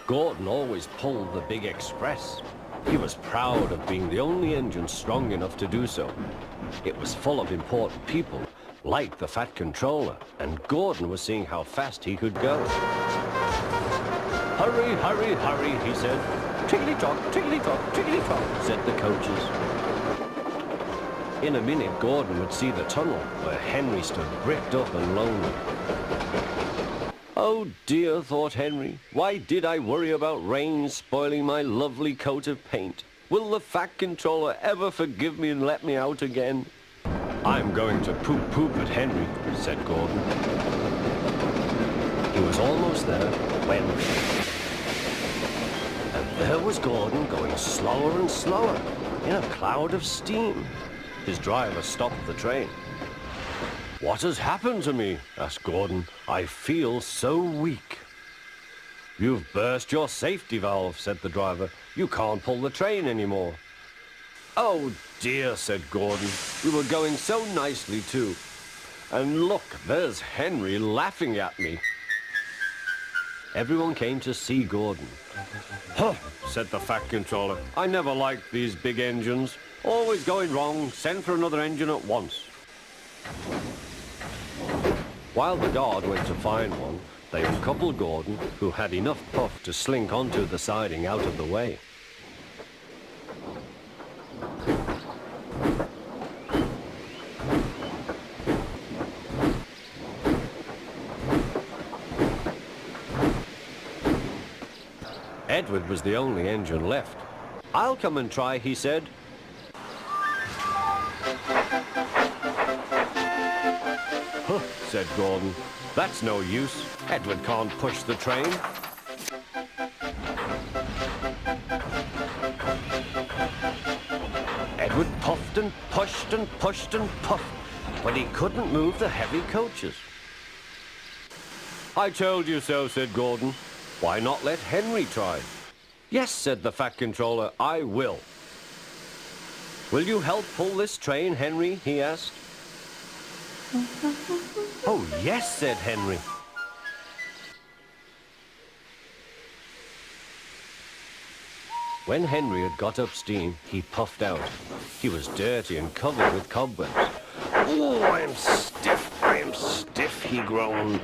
Gordon always pulled the big express. He was proud of being the only engine strong enough to do so. It was full of important people, like the Fat Controller, and Gordon was seeing how fast he could go. "Hurry, hurry, hurry," he said. "Tickety-tock, tickety-tock, tickety-tock," said the coaches. In a minute, Gordon would see the tunnel where Henry stood bricked up and lonely. "Oh dear," thought Henry, "why did I worry about rain spoiling my lovely coat of paint? Will the Fat Controller ever forgive me and let me out again?" "I'm going to poop at Henry," said Gordon. He was almost there when... And there was Gordon going slower and slower in a cloud of steam. His driver stopped the train. "What has happened to me?" asked Gordon. "I feel so weak." "You've burst your safety valve," said the driver. "You can't pull the train anymore." "Oh dear," said Gordon. "We were going so nicely too. And look, there's Henry laughing at me." Everyone came to see Gordon. "Huh," said the Fat Controller. "I never liked these big engines. Always going wrong. Send for another engine at once." While the guard went to find one, they uncoupled Gordon, who had enough puff to slink onto the siding out of the way. Edward was the only engine left. "I'll come and try," he said. "Huh," said Gordon. "That's no use. Edward can't push the train." Edward puffed and pushed and pushed and puffed, but he couldn't move the heavy coaches. "I told you so," said Gordon. "Why not let Henry try?" "Yes," said the Fat Controller, "I will." "Will you help pull this train, Henry?" he asked. "Oh, yes," said Henry. When Henry had got up steam, he puffed out. He was dirty and covered with cobwebs. "Oh, I'm stiff, he groaned.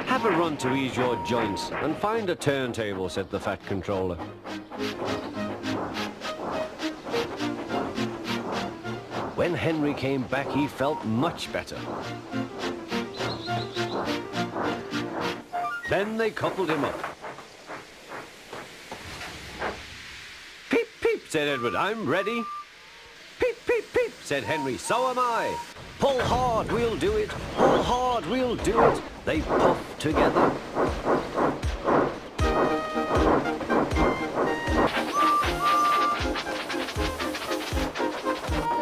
"Have a run to ease your joints and find a turntable," said the Fat Controller. When Henry came back, he felt much better. Then they coupled him up. "Peep, peep," said Edward, "I'm ready." "Peep, peep, peep," said Henry, "so am I." "Pull hard, we'll do it. Pull hard, we'll do it." They puffed together.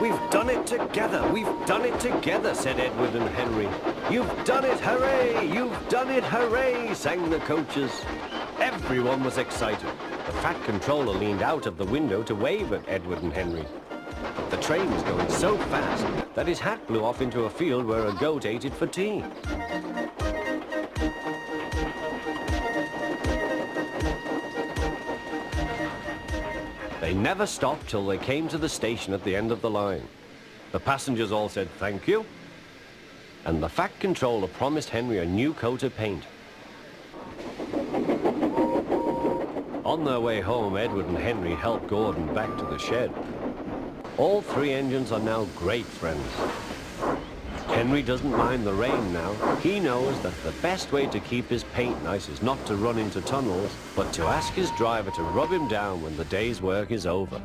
"We've done it together, we've done it together," said Edward and Henry. "You've done it, hooray! You've done it, hooray!" sang the coaches. Everyone was excited. The Fat Controller leaned out of the window to wave at Edward and Henry. But the train was going so fast that his hat blew off into a field where a goat ate it for tea. They never stopped till they came to the station at the end of the line. The passengers all said thank you, and the Fat Controller promised Henry a new coat of paint. On their way home, Edward and Henry helped Gordon back to the shed. All three engines are now great friends. Henry doesn't mind the rain now. He knows that the best way to keep his paint nice is not to run into tunnels, but to ask his driver to rub him down when the day's work is over.